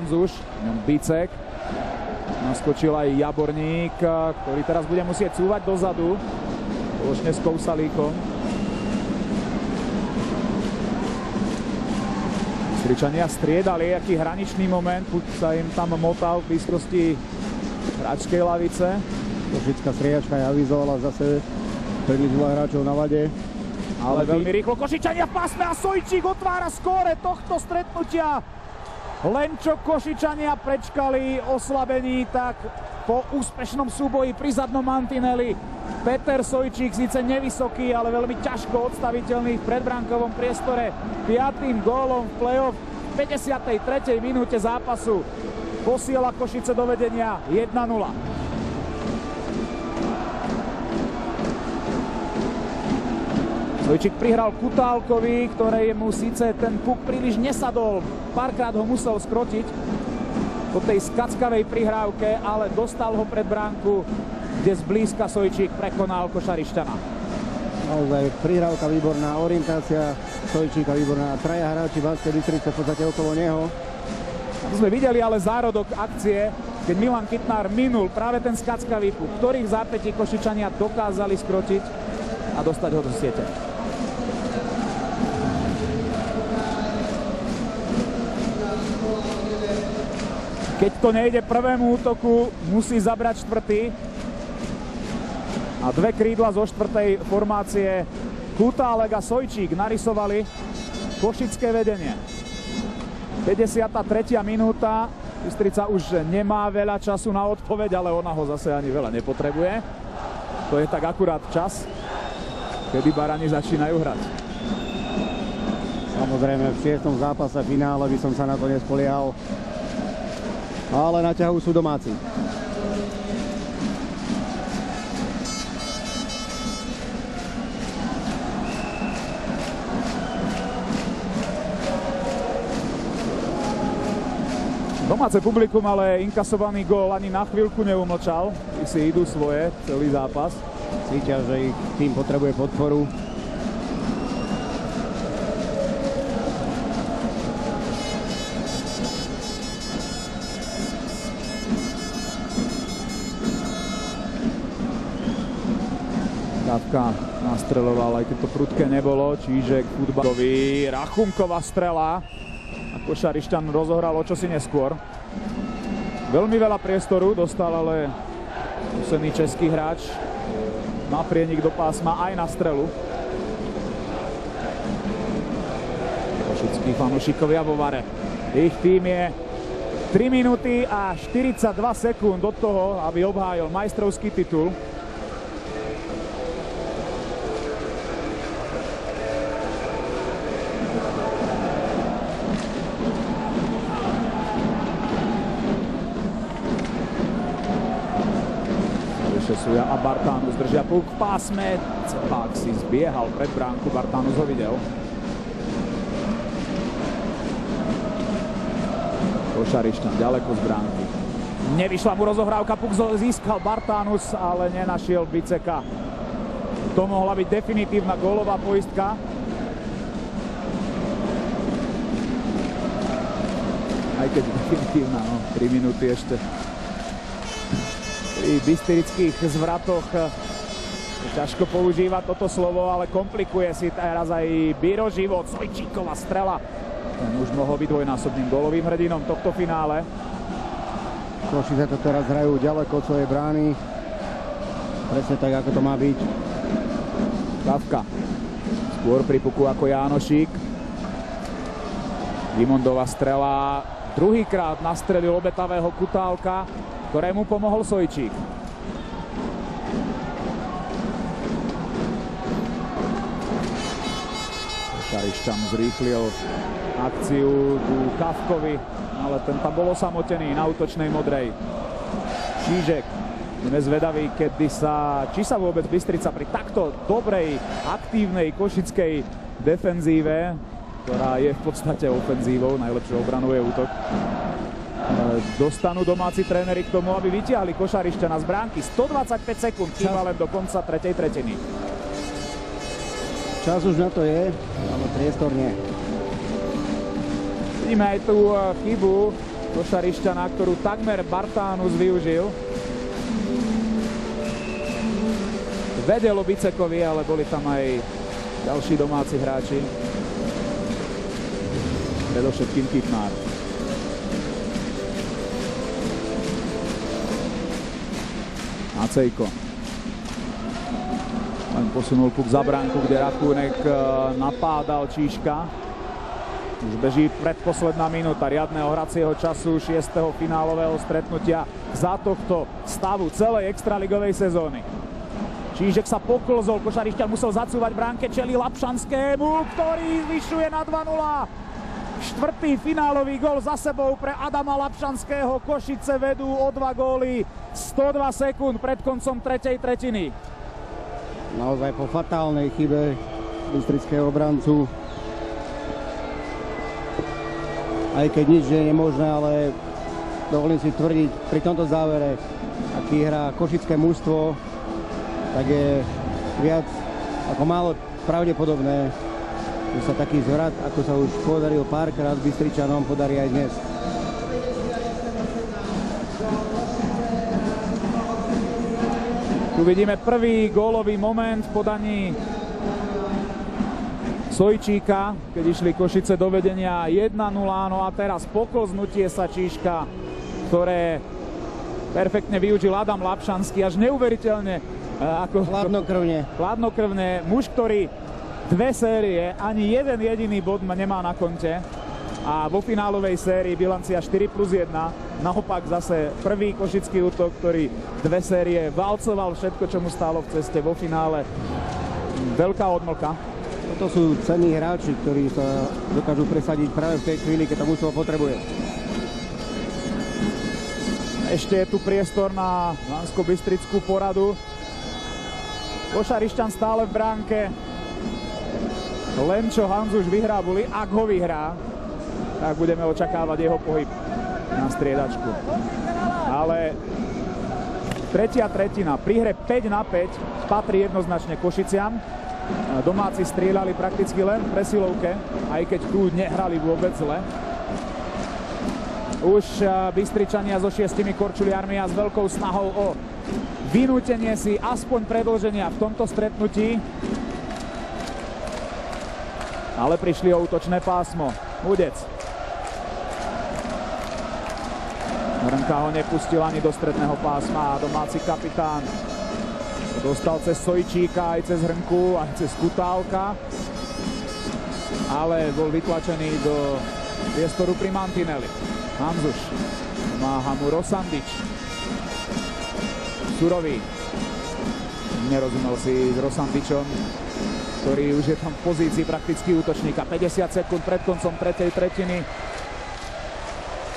Hanzuš, Bicek. Naskočil aj Jaborník, ktorý teraz bude musieť cúvať dozadu. Spoločne s Kousalíkom. Bystričania striedali, aký hraničný moment. Puť sa im tam motal v blízkosti hráčskej lavice. Košická striedačka avizovala zase príliš veľa hráčov na vade. Ale veľmi rýchlo Košičania v pásme a Sojčík otvára skóre tohto stretnutia. Len čo Košičania prečkali oslabení, tak po úspešnom súboji pri zadnom mantineli Peter Sojčík, síce nevysoký, ale veľmi ťažko odstaviteľný v predbránkovom priestore, 5. gólom v play-off v 53. minúte zápasu posiela Košice do vedenia 1-0. Sojčík prihral Kutálkovi, ktorému síce ten puk príliš nesadol. Párkrát ho musel skrotiť po tej skackavej prihrávke, ale dostal ho pred bránku, kde zblízka Sojčík prekonal Košarišťana. Naozaj prihrávka výborná, orientácia Sojčíka výborná. Traja hráči Banskej Bystrice v podstate okolo neho. Tu sme videli ale zárodok akcie, keď Milan Kytnár minul práve ten skackavý puk, ktorý v zápätí Košičania dokázali skrotiť a dostať ho do siete. Keď to nejde prvému útoku, musí zabrať štvrtý. A dve krídla zo štvrtej formácie Kutálek a Sojčík narysovali košické vedenie. 53. minúta. Bystrica už nemá veľa času na odpoveď, ale ona ho zase ani veľa nepotrebuje. To je tak akurát čas, kedy Barani začínajú hrať. Samozrejme v 6. zápase finále by som sa na to nespoliehal. Ale na ťahu sú domáci. Domáce publikum ale inkasovaný gól ani na chvíľku neumlčal. I si idú svoje celý zápas. Cítia, že ich tým potrebuje podporu. Dávka nastreľoval, aj keď to prudké nebolo, čiže futbalový Rachunková strela. A Košarišťan rozohral o čosi neskôr. Veľmi veľa priestoru dostal ale posledný český hráč na prienik do pásma aj na strelu. Košickí fanúšikovia vo vare. Ich tým je 3 minúty a 42 sekúnd od toho, aby obhájil majstrovský titul. Šesuja a Bartánus držia puk v pásme. Cepák si zbiehal pred bránku, Bartánus ho videl. Košarišťan ďaleko z bránky. Nevyšla mu rozohrávka, puk získal Bartánus, ale nenašiel Biceka. To mohla byť definitívna gólová poistka. Aj keď definitívna, no, 3 minúty ešte. Pri bystrických zvratoch ťažko používať toto slovo, ale komplikuje si teraz aj Biro život. Sojčíková strela. Ten už mohol byť dvojnásobným gólovým hrdinom tohto finále. Košice to teraz hrajú ďaleko od svojej brány. Presne tak, ako to má byť. Kavka. Skôr pri puku ako Jánošík. Dimondová strela. Druhýkrát nastrelil obetavého Kutálka, ktorému pomohol Sojčík. Košarišťan zrýchlil akciu ku Kavkovi, ale ten tam bol osamotený na útočnej modrej. Čížek. Budeme zvedaví, či sa vôbec Bystrica pri takto dobrej, aktívnej košickej defenzíve, ktorá je v podstate ofenzívou, najlepšou obranou je útok, dostanú domáci tréneri k tomu, aby vytiahli Košarišťana z bránky. 125 sekúnd chýba len do konca tretej tretiny. Čas už na to je, ale priestor nie. Vidíme aj tú chybu košarišťa, na ktorú takmer Bartánus využil. Vedelo Bicekovi, ale boli tam aj ďalší domáci hráči. Predovšetkým Kytnár. Macejko. Len posunul puk za bránku, kde Rakúnek napádal Číška. Už beží predposledná minúta riadneho hracieho času 6. finálového stretnutia za tohto stavu celej extraligovej sezóny. Čížek sa poklzol, košarišťan musel zacúvať bránke, čelí Lapšanskému, ktorý zvyšuje na 2-0. Štvrtý finálový gól za sebou pre Adama Lapšanského. Košice vedú o 2 góly 102 sekúnd pred koncom tretej tretiny. Naozaj po fatálnej chybe bystrického obrancu. Aj keď nič nie je nemožné, ale dovolím si tvrdiť pri tomto závere, aký hrá košické mužstvo, tak je viac ako málo pravdepodobné, že sa taký zvrat, ako sa už podaril párkrát Bystričanom, podarí aj dnes. Tu vidíme prvý gólový moment v podaní Sojčíka, keď išli Košice do vedenia 1-0, no a teraz poklznutie sa Číška, ktoré perfektne využil Adam Lapšanský, až neuveriteľne chladnokrvne. Muž, ktorý 2 série, ani jeden jediný bod nemá na konte a vo finálovej sérii bilancia 4+1. Naopak zase prvý košický útok, ktorý 2 série valcoval všetko, čo mu stálo v ceste vo finále. Veľká odmlka. Toto sú cenní hráči, ktorí sa dokážu presadiť práve v tej chvíli, keď to mužstvo potrebuje. Ešte je tu priestor na Banskobystrickú poradu. Košarišťan stále v bránke. Len čo Hanzuš vyhrá boli, ak ho vyhrá, tak budeme očakávať jeho pohyb na striedačku. Ale tretia tretina pri hre 5-5 patrí jednoznačne Košiciam. Domáci strieľali prakticky len v presilovke, aj keď tu nehrali vôbec zle. Už Bystričania so 6 korčuliarmi a s veľkou snahou o vynútenie si aspoň predĺženia v tomto stretnutí. Ale prišli o útočné pásmo. Hudec. Hrnka ho nepustil ani do stredného pásma. Domáci kapitán dostal cez Sojčíka, aj cez Hrnku, aj cez Kutálka. Ale bol vytlačený do priestoru pri mantineli. Hanzuš. Pomáha mu Rosandič. Surový. Nerozumel si s Rosandičom, ktorý už je tam v pozícii prakticky útočníka. 50 sekúnd pred koncom tretej tretiny.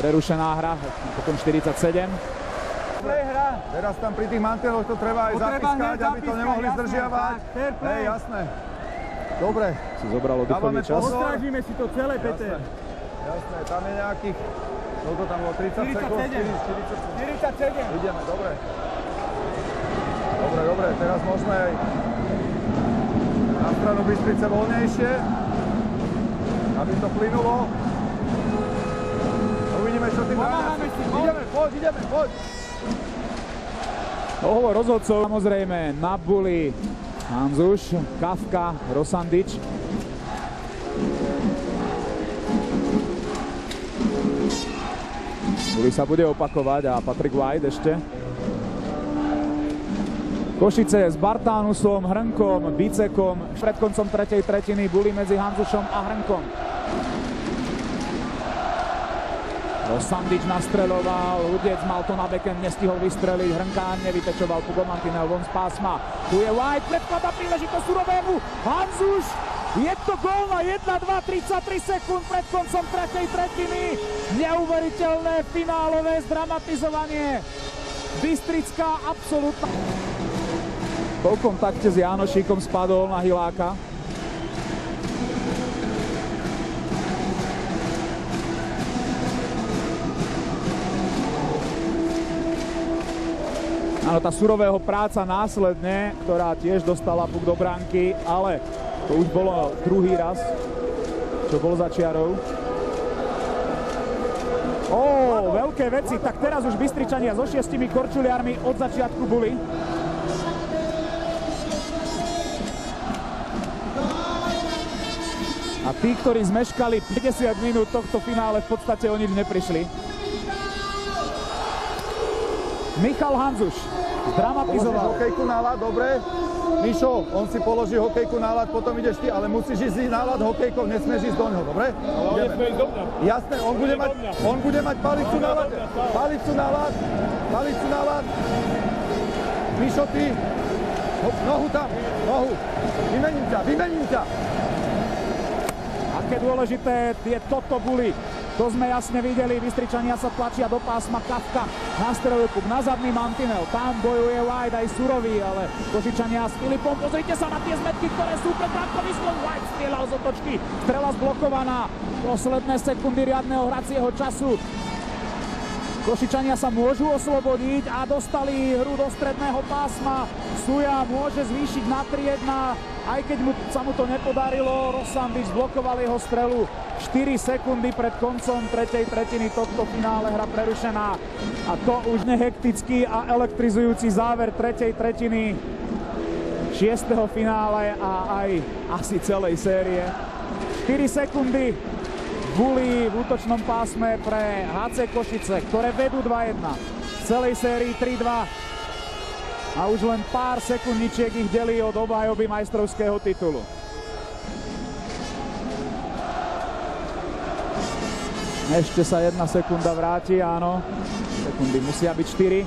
Prerušená hra, potom 47. Teraz tam pri tých manteloch to treba aj zapískať, aby to nemohli zdržiavať. Hej, jasné. Dobre. Si zobralo dýchový čas. Odstrážime si to celé, Peter. Jasné, tam je nejakých, koľko tam bolo, 30 sekúnd? 47. Ideme, dobre. Dobre, teraz môžeme aj na stranu Bystrice voľnejšie, aby to plynulo. Uvidíme, čo tým dáme. Ideme, poď. Ohovor rozhodcov samozrejme Nabuli, Hanzuš, Kafka, Rosandič. Buli sa bude opakovať a Patrick White ešte. Košice s Bartánusom, Hrnkom, Bicekom. Pred koncom tretej tretiny Buli medzi Hanzušom a Hrnkom. Rosandič nastreľoval, Hudec mal to na backhand, nestihol vystreliť, Hrnka nevytečoval Pugomantinel von z pásma. Tu je White, predkladá príležitosť Surovému, Hanzuš, je to gól na 1-2, 33 sekúnd pred koncom tretej tretiny. Neuveriteľné finálové zdramatizovanie. Bystrická absolútna. Po kontakte s Jánošíkom spadol na Hiláka. Áno, tá Surového práca následne, ktorá tiež dostala puk do bránky, ale to už bolo druhý raz, čo bol za čiarou. Veľké veci. Tak teraz už Bystričania so 6 korčuliarmi od začiatku boli. A tí, ktorí zmeškali 50 minút tohto finále, v podstate o nič neprišli. Michal Hanzuš zdramatizoval. Položíš hokejku na ľad, dobre? Mišo, on si položí hokejku na ľad, potom ideš ty, ale musíš ísť na ľad hokejkou, nesmieš ísť do ňoho, dobre? Ale on nesmie ísť do mňa. Jasné, on bude mať palicu na ľad. Palicu na ľad. Mišo, ty. Nohu tam, nohu. Vymením ťa. Aké dôležité je toto boli. To sme jasne videli, Bystričania sa tlačia do pásma, Kafka na strelku, na zadný mantinel, tam bojuje White aj Surový, ale Košičania s Filipom, pozrite sa na tie zmetky, ktoré sú pred brankoviskom, White strieľal z otočky, strela zblokovaná, posledné sekundy riadneho hracieho času. Košičania sa môžu oslobodiť a dostali hru do stredného pásma. Suja môže zvýšiť na 3-1, aj keď sa mu to nepodarilo, Rosandič blokoval jeho strelu. 4 sekundy pred koncom tretej tretiny tohto finále, hra prerušená. A to už nehektický a elektrizujúci záver tretej tretiny 6. finále a aj asi celej série. 4 sekundy guli v útočnom pásme pre HC Košice, ktoré vedú 2-1. V celej sérii 3-2. A už len pár sekundničiek ich delí od obhajoby majstrovského titulu. Ešte sa 1 sekunda vráti, áno. Sekundy musia byť 4.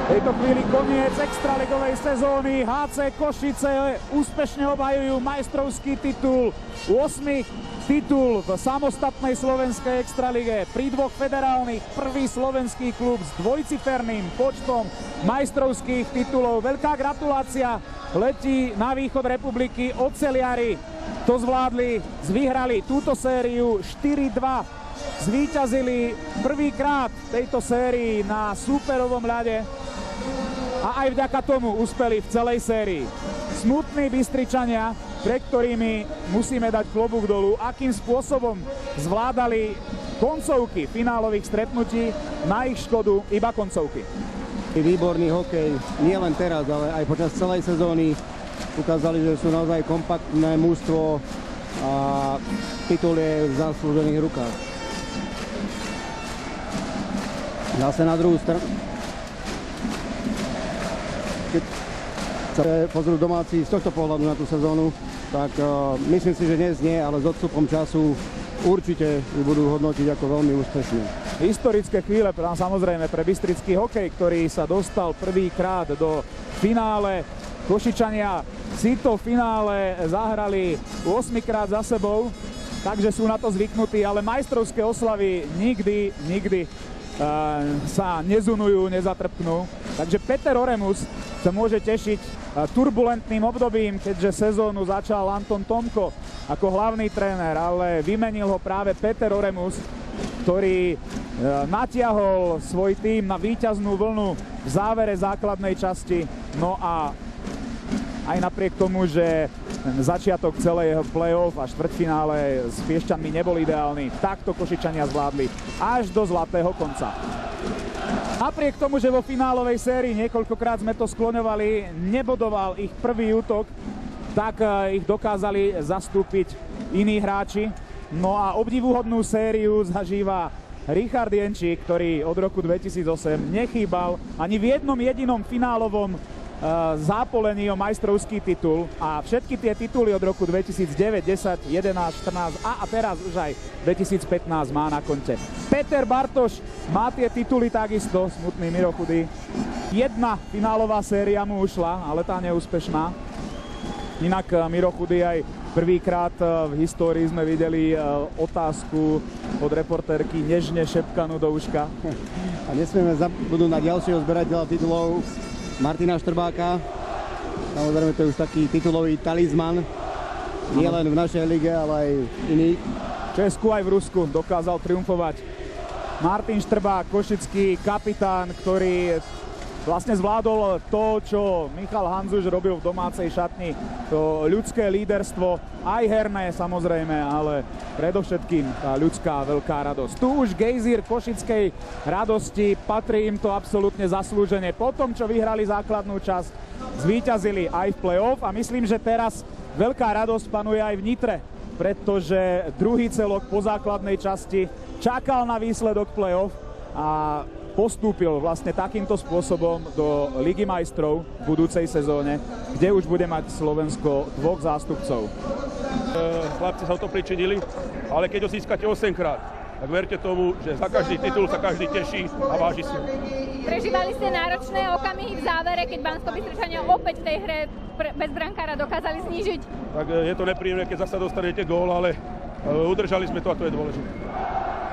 V tejto chvíli koniec extraligovej sezóny. HC Košice úspešne obhajujú majstrovský titul. 8. titul v samostatnej slovenskej extralige. Pri 2 federálnych prvý slovenský klub s dvojciferným počtom majstrovských titulov. Veľká gratulácia letí na východ republiky oceliari. To zvládli, vyhrali túto sériu 4-2. Zvíťazili prvýkrát v tejto sérii na súperovom ľade a aj vďaka tomu uspeli v celej sérii. Smutní Bystričania, pre ktorými musíme dať klobúk dolu, akým spôsobom zvládali koncovky finálových stretnutí, na ich škodu iba koncovky. Výborný hokej, nie len teraz, ale aj počas celej sezóny ukázali, že sú naozaj kompaktné mužstvo a titul je v zaslúžených rukách. Zase na druhú stranu. Keď sa pozrú domáci z tohto pohľadu na tú sezónu, tak myslím si, že dnes nie, ale s odstupom času určite ju budú hodnotiť ako veľmi úspešné. Historické chvíle, samozrejme, pre bystrický hokej, ktorý sa dostal prvýkrát do finále. Košičania si to finále zahrali 8-krát za sebou, takže sú na to zvyknutí, ale majstrovské oslavy nikdy sa nezunujú, nezatrpnú. Takže Peter Oremus sa môže tešiť turbulentným obdobím, keďže sezónu začal Anton Tomko ako hlavný tréner, ale vymenil ho práve Peter Oremus, ktorý natiahol svoj tím na víťaznú vlnu v závere základnej časti. No a aj napriek tomu, že ten začiatok celého play-off a štvrťfinále s Piešťanmi nebol ideálny, takto Košičania zvládli až do zlatého konca. Napriek tomu, že vo finálovej sérii niekoľkokrát sme to skloňovali, nebodoval ich prvý útok, tak ich dokázali zastúpiť iní hráči. No a obdivuhodnú sériu zažíva Richard Jenčík, ktorý od roku 2008 nechýbal ani v jednom jedinom finálovom zápolení o majstrovský titul a všetky tie tituly od roku 2009, 10, 11, 14 a teraz už aj 2015 má na konte. Peter Bartoš má tie tituly takisto, smutný Miro Chudý. Jedna finálová séria mu ušla, ale tá neúspešná. Inak Miro Chudý aj prvýkrát v histórii sme videli otázku od reportérky nežne šepkanú do uška. A nesmieme zabudnúť na ďalšieho zberateľa titulov, Martina Štrbáka. Samozrejme, to je už taký titulový talizman. Nie len v našej lige, ale aj iných. V Česku aj v Rusku dokázal triumfovať Martin Štrbák, košický kapitán, ktorý vlastne zvládol to, čo Michal Hanzuš robil v domácej šatni, to ľudské líderstvo, aj herné samozrejme, ale predovšetkým tá ľudská veľká radosť. Tu už gejzír košickej radosti, patrí im to absolútne zaslúžene. Po tom, čo vyhrali základnú časť, zvíťazili aj v play-off a myslím, že teraz veľká radosť panuje aj v Nitre, pretože druhý celok po základnej časti čakal na výsledok play-off a postúpil vlastne takýmto spôsobom do Ligy majstrov v budúcej sezóne, kde už bude mať Slovensko 2 zástupcov. Chlapci sa o to pričinili, ale keď ho získate 8-krát, tak verte tomu, že za každý titul sa každý teší a váži si. Prežívali ste náročné okamihy v závere, keď Banskobystričania opäť v tej hre bez brankára dokázali znížiť? Tak je to nepríjemné, keď zasa dostanete gól, ale udržali sme to a to je dôležité.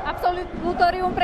Absolutórium pre